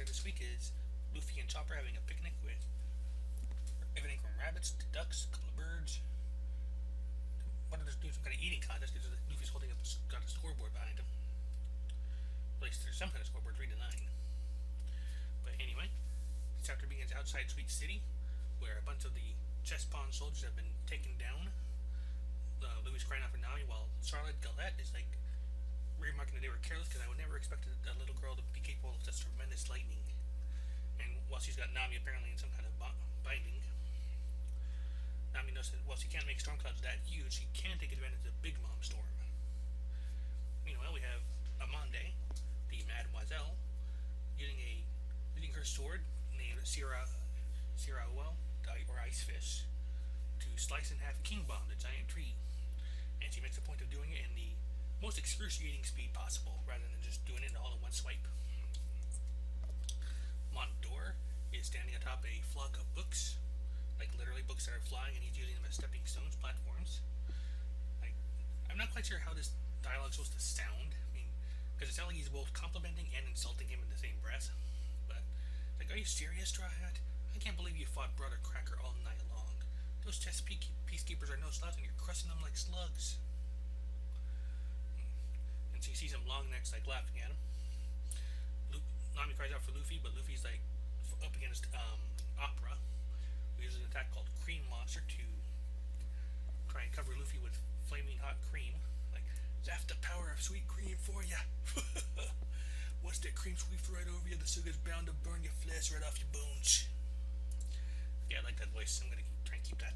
this week is Luffy and Chopper having a picnic with everything from rabbits to ducks, a couple of birds. One of them doing some kind of eating contest because Luffy's holding up got a scoreboard behind him. At least there's some kind of scoreboard, 3 to 9. But anyway, the chapter begins outside Sweet City, where a bunch of the chest pawn soldiers have been taken down. Luffy's crying out for Nami, while Charlotte Galette is like remarking that they were careless because I would never expect a little girl to be capable of such tremendous lightning. And while she's got Nami apparently in some kind of binding, Nami knows that while she can't make storm clouds that huge, she can take advantage of Big Mom Storm. Meanwhile, we have Amande, the Mademoiselle, using her sword named Siraoel, or Ice Fish, to slice in half King Bomb, the giant tree. And she makes a point of doing it in the most excruciating speed possible, rather than just doing it all in one swipe. Montd'Or is standing atop a flock of books, like literally books that are flying, and he's using them as stepping stones, platforms. I'm not quite sure how this dialogue is supposed to sound. I mean, because it sounds like he's both complimenting and insulting him in the same breath. But are you serious, Straw Hat? I can't believe you fought Brother Cracker all night long. Those chess peacekeepers are no slouch, and you're crushing them like slugs. And so you see some long necks laughing at him. Nami cries out for Luffy, but Luffy's up against Opera, who uses an attack called Cream Monster to try and cover Luffy with flaming hot cream. That's the power of sweet cream for ya. Once that cream sweeps right over you, the sugar's bound to burn your flesh right off your bones. Yeah, I like that voice. I'm gonna try and keep that.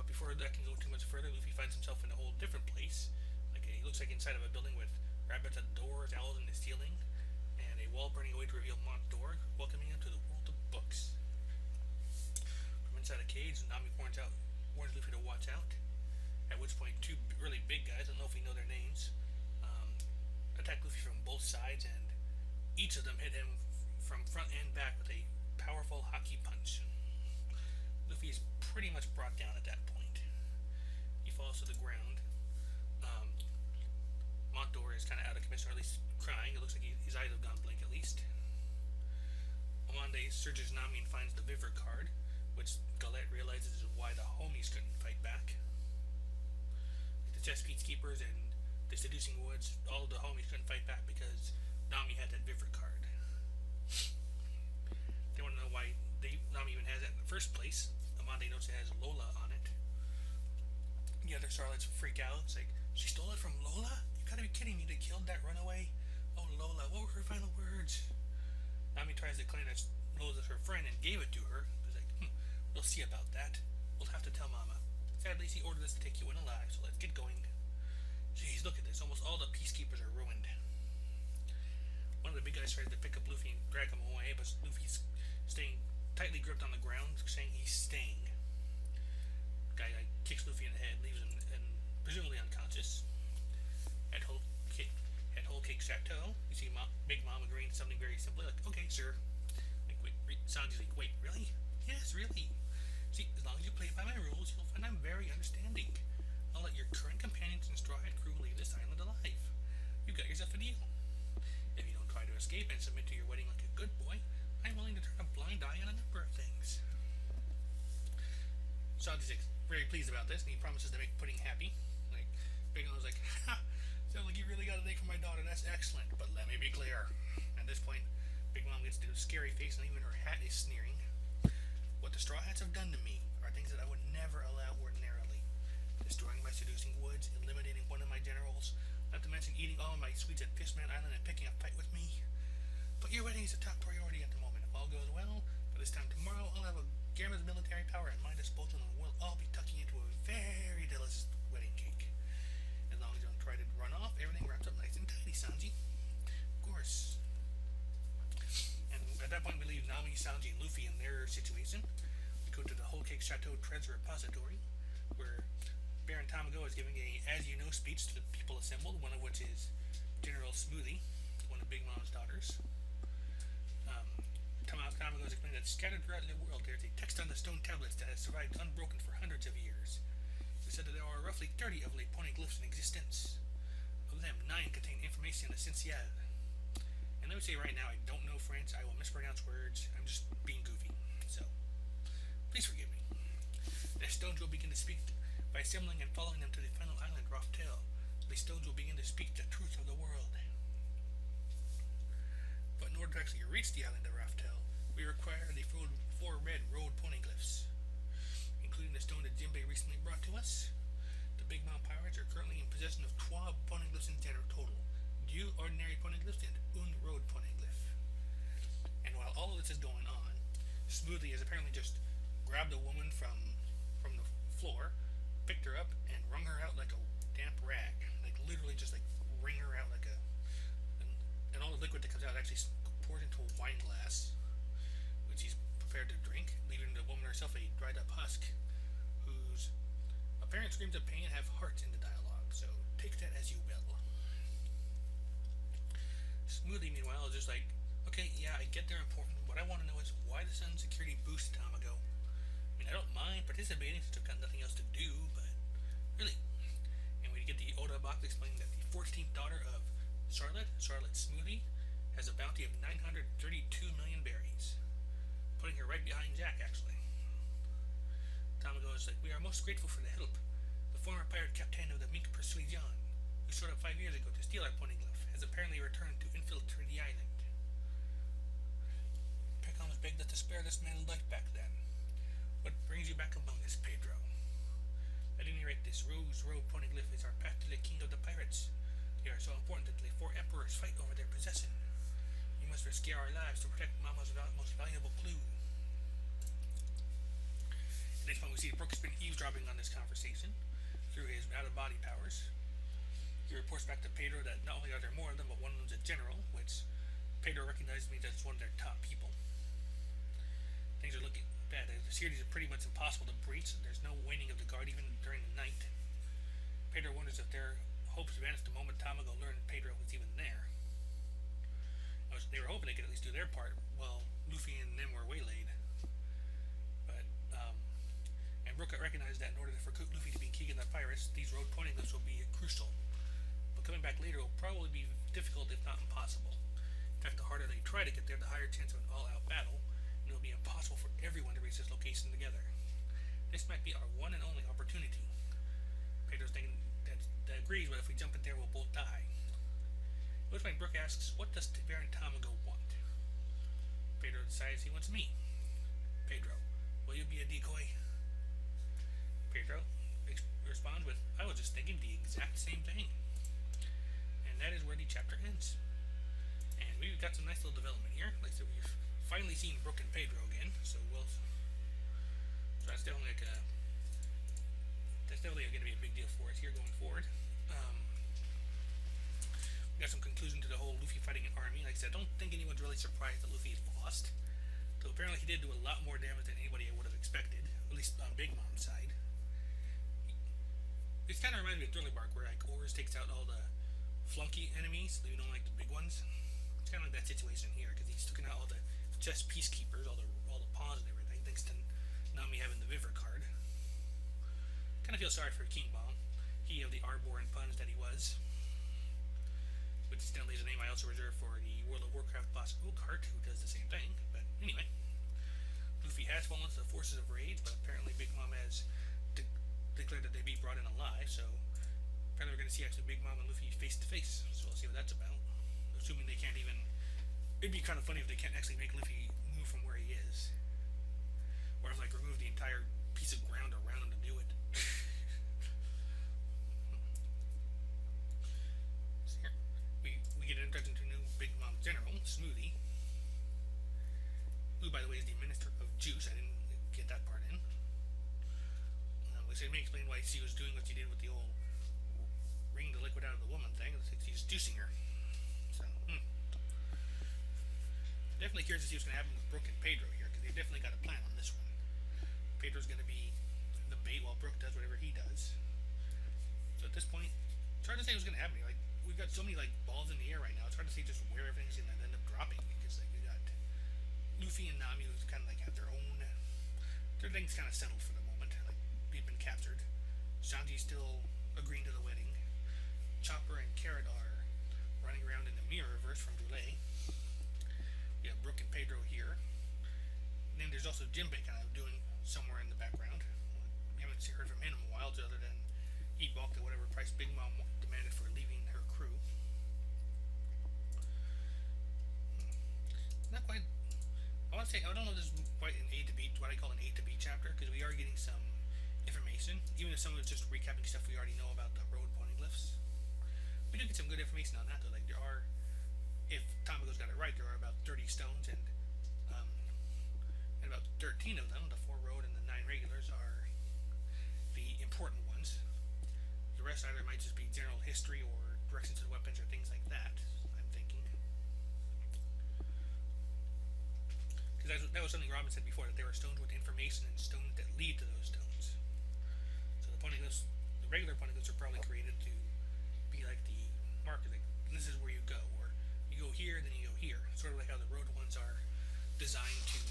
But before that can go too much further, Luffy finds himself in a whole different place. He looks like inside of a building with rabbits at the doors, owls in the ceiling, and a wall burning away to reveal Montd'Or, welcoming him to the world of books. From inside a cage, Nami warns Luffy to watch out. At which point, two really big guys, I don't know if we know their names, attack Luffy from both sides, and each of them hit him from front and back with a powerful hockey punch. Luffy is pretty much brought down at that point. He falls to the ground. Montd'Or is kind of out of commission, or at least crying. It looks like his eyes have gone blank at least. Amande searches Nami and finds the Viver card, which Galette realizes is why the homies couldn't fight back. The chess peacekeepers and the seducing woods, all of the homies couldn't fight back because Nami had that Viver card. They want to know why Nami even has that in the first place. Amande notes it has Lola on it. The other starlets freak out. It's like, she stole it from Lola? You gotta be kidding me, they killed that runaway? Oh, Lola, what were her final words? Nami tries to claim that Lola's her friend and gave it to her. It's like, we'll see about that. We'll have to tell Mama. Sadly, she ordered us to take you in alive, so let's get going. Jeez, look at this. Almost all the peacekeepers are ruined. One of the big guys tries to pick up Luffy and drag him away, but Luffy's staying tightly gripped on the ground, saying he's staying. The guy kicks Luffy in the head, leaves him presumably unconscious. At Whole Cake Chateau, you see Big Mom agreeing to something very simply, okay, sir. Sanji's like, wait, really? Yes, really. See, as long as you play by my rules, you'll find I'm very understanding. I'll let your current companions and Straw Hat crew leave this island alive. You got yourself a deal. If you don't try to escape and submit to your wedding like a good boy, I'm willing to turn a blind eye on a number of things. Sanji's very pleased about this, and he promises to make Pudding happy. Big Mom's like, ha! Sounds like you really got a day for my daughter. That's excellent. But let me be clear. At this point, Big Mom gets to do a scary face, and even her hat is sneering. What the Straw Hats have done to me are things that I would never allow ordinarily. Destroying my seducing woods, eliminating one of my generals, not to mention eating all of my sweets at Fishman Island and picking a fight with me. But your wedding is a top priority at the moment. If all goes well, by this time tomorrow, I'll have a gamut of military power at my disposal, and we'll all be tucking into a very delicious wedding cake. As long as you don't try to run off, everything wraps up nice and tidy, Sanji. Of course. And at that point, we leave Nami, Sanji, and Luffy in their situation. We go to the Whole Cake Chateau Treasure Repository, where Baron Tamago is giving a as you know speech to the people assembled, one of which is General Smoothie, one of Big Mom's daughters. Tamago is explaining that scattered throughout the world there is a text on the stone tablets that has survived unbroken for hundreds of years. He said that there are roughly 30 of the poneglyphs in existence. Of them, 9 contain information essential. And then would say right now I don't know French. I will mispronounce words. I'm just being goofy. So please forgive me. The stones will begin to speak by assembling and following them to the final island, Raftel. The stones will begin to speak the truth of the world. But in order to actually reach the island of Raftel, we require the four red road poneglyphs, including the stone that Jinbei recently brought to us. The Big Mom pirates are currently in possession of 12 poneglyphs in total. 2 ordinary poneglyphs and 1 road poneglyph. And while all of this is going on, Smoothie has apparently just grabbed a woman from the floor, picked her up, and wrung her out like a damp rag. Like literally just like wring her out like a... And all the liquid that comes out actually pours into a wine glass, which he's prepared to drink, leaving the woman herself a dried up husk, whose apparent screams of pain have hearts in the dialogue, so take that as you will. Smoothie, meanwhile, is just like, okay, yeah, I get they're important. What I want to know is why the Sun Security boosted Tamago. I mean, I don't mind participating since I've got nothing else to do, but really. And we get the Oda box explaining that the 14th daughter of Charlotte Smoothie, has a bounty of 932 million berries, putting her right behind Jack, actually. Tamago is like, we are most grateful for the help. The former pirate captain of the Mink Persuasion, who showed up 5 years ago to steal our poneglyph, has apparently returned to infiltrate the island. Peckham begged us to spare this man's life back then. What brings you back among us, Pedro? At any rate, this Rose Road poneglyph is our path to the king of the pirates. They are so important that the 4 emperors fight over their possession. We must risk our lives to protect Mama's most valuable clue. At this point, we see Brooke has been eavesdropping on this conversation through his out-of-body powers. He reports back to Pedro that not only are there more of them, but one of them's a general, which Pedro recognizes me as one of their top people. Things are looking bad. The series is pretty much impossible to breach. There's no waning of the guard even during the night. Pedro wonders if their hopes vanished the moment Tamago learned Pedro was even there. They were hoping they could at least do their part while Luffy and them were waylaid. But, and Brooke recognized that in order for Luffy to be king of the pirates, these road poneglyphs will be crucial. But coming back later will probably be difficult, if not impossible. In fact, the harder they try to get there, the higher chance of an all-out battle, and it will be impossible for everyone to reach this location together. This might be our one and only opportunity. Pedro's thinking that agrees, but if we jump in there, we'll both die. At which point Brooke asks, what does Baron Tamago want? Pedro decides he wants me. Pedro, will you be a decoy? Pedro responds with, I was just thinking the exact same thing. And that is where the chapter ends. And we've got some nice little development here. Like I said, we've finally seen Brooke and Pedro again, so that's definitely going to be a big deal for us here going forward. We got some conclusion to the whole Luffy fighting an army. Like I said, I don't think anyone's really surprised that Luffy lost. Though apparently he did do a lot more damage than anybody would have expected, at least on Big Mom's side. This kind of reminds me of Thriller Bark, where like Oars takes out all the flunky enemies, leaving only like the big ones. It's kind of like that situation here, because he's taking out all the chess peacekeepers, all the pawns and everything, thanks to Nami having the Viver card. Kind of feel sorry for King Bomb. He of the Arbor and puns that he was. Which incidentally is a name I also reserve for the World of Warcraft boss Oakheart, who does the same thing. But anyway, Luffy has fallen to the forces of rage, but apparently Big Mom has declared that they be brought in alive, so apparently we're going to see actually Big Mom and Luffy face to face, so we'll see what that's about. Assuming they can't even... It'd be kind of funny if they can't actually make Luffy move from where he is. Or if, like, remove the entire piece of ground around him to do it. So here, we get introduced to new Big Mom General, Smoothie, who, by the way, is the Minister of Juice. I didn't get that part in. It may explain why she was doing what she did with the old wring the liquid out of the woman thing. It's like she's juicing her. So, definitely curious to see what's going to happen with Brooke and Pedro here, because they've definitely got a plan on this one. Pedro's going to be the bait while Brooke does whatever he does. So at this point, it's hard to say what's going to happen here. Like, we've got so many like balls in the air right now. It's hard to say just where everything's going to end up dropping, because like we got Luffy and Nami, who's kind of like have their thing's kind of settled for the moment. Like, we've been captured. Sanji's still agreeing to the wedding. Chopper and Carrot are running around in the mirrorverse from Brûlé. there's also Jinbei kind of doing somewhere in the background. We haven't heard from him in a while, other than he balked at whatever price Big Mom demanded for leaving her crew. Not quite. I want to say I don't know if this is quite an A to B, what I call an A to B chapter, because we are getting some information, even if some of it's just recapping stuff we already know about the road poneglyphs. We do get some good information on that though. Like there are, if Tamago's got it right, there are about 30 stones, and about 13 of them, the 4 road and the 9 regulars, are the important ones. The rest either might just be general history or directions to the weapons or things like that, I'm thinking. Because that was something Robin said before, that there are stones with information and stones that lead to those stones. So the poneglyphs, the regular poneglyphs, are probably created to be like the marker, like this is where you go, or you go here, then you go here. Sort of like how the road ones are designed to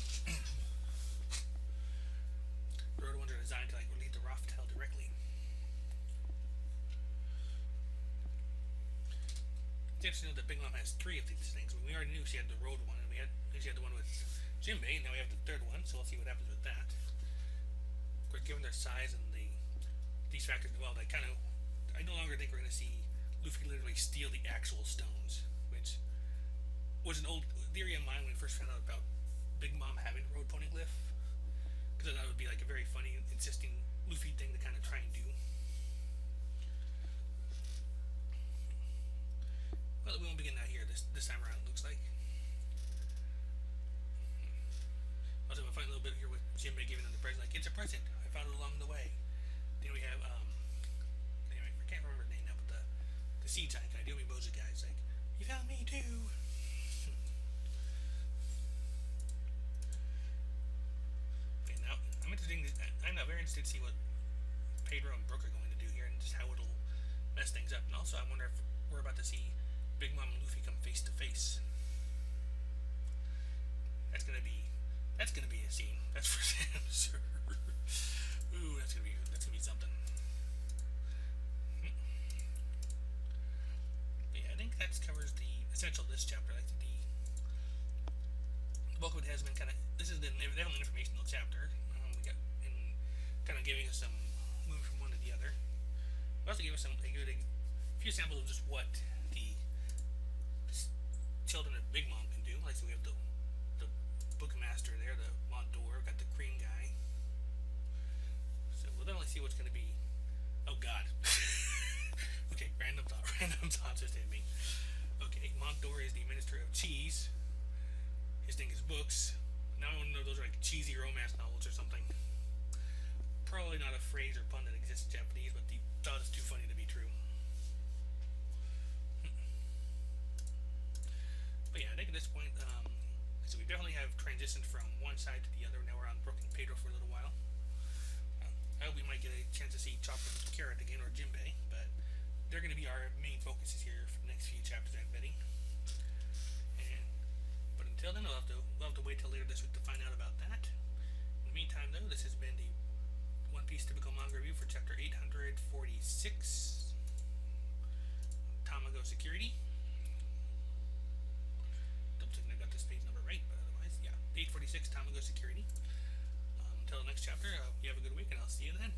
the road ones are designed to like lead to Raftel directly. It's interesting that Big Mom has 3 of these things. We already knew she had the road one, and she had the one with Jinbei, and now we have the 3rd one, so we'll see what happens with that. Of course, given their size and these factors involved, I no longer think we're going to see Luffy literally steal the actual stones, which was an old theory of mine when we first found out about Big Mom having a road poneglyph, because I thought it would be like a very funny, insisting Luffy thing to kind of try and do. Well, we won't begin that here this time around, it looks like. Also, we'll find a little bit here with Jinbei giving them the present, like, it's a present, I found it along the way. Then we have, anyway, I can't remember his name now, but the seed giant guy, the Omibozu guy, is like, you found me too! Okay, now, I'm now very interested to see what Pedro and Brook are going to do here, and just how it'll mess things up. And also, I wonder if we're about to see Big Mom and Luffy come face to face. That's gonna be a scene. That's for damn sure. Ooh, that's gonna be something. But yeah, I think that covers the essential of this chapter. Like the bulk of it has been kind of. This is the definitely informational chapter. We got in kind of giving us some moving from one to the other. But also gave us a few samples of just what the children of Big Mom can do. Like, so we have the Bookmaster there, the Montd'Or, got the Cream guy. So we'll definitely see what's going to be. Oh God. Okay, random thoughts just hit me. Okay, Montd'Or is the Minister of Cheese. His thing is books. Now I want to know if those are like cheesy romance novels or something. Probably not a phrase or pun that exists in Japanese, but the thought is too funny to be true. But yeah, I think at this point, so we definitely have transitioned from one side to the other. Now we're on Brook and Pedro for a little while. I hope we might get a chance to see Chopper and Carrot again, or Jinbei, but they're going to be our main focuses here for the next few chapters, I'm betting. But until then, we'll have to wait till later this week to find out about that. In the meantime, though, this has been the One Piece Typical Manga Review for Chapter 846, Tamago Security. Don't think I got this page number right, but otherwise, yeah, 846, Tamago Security. Until the next chapter, you have a good week, and I'll see you then.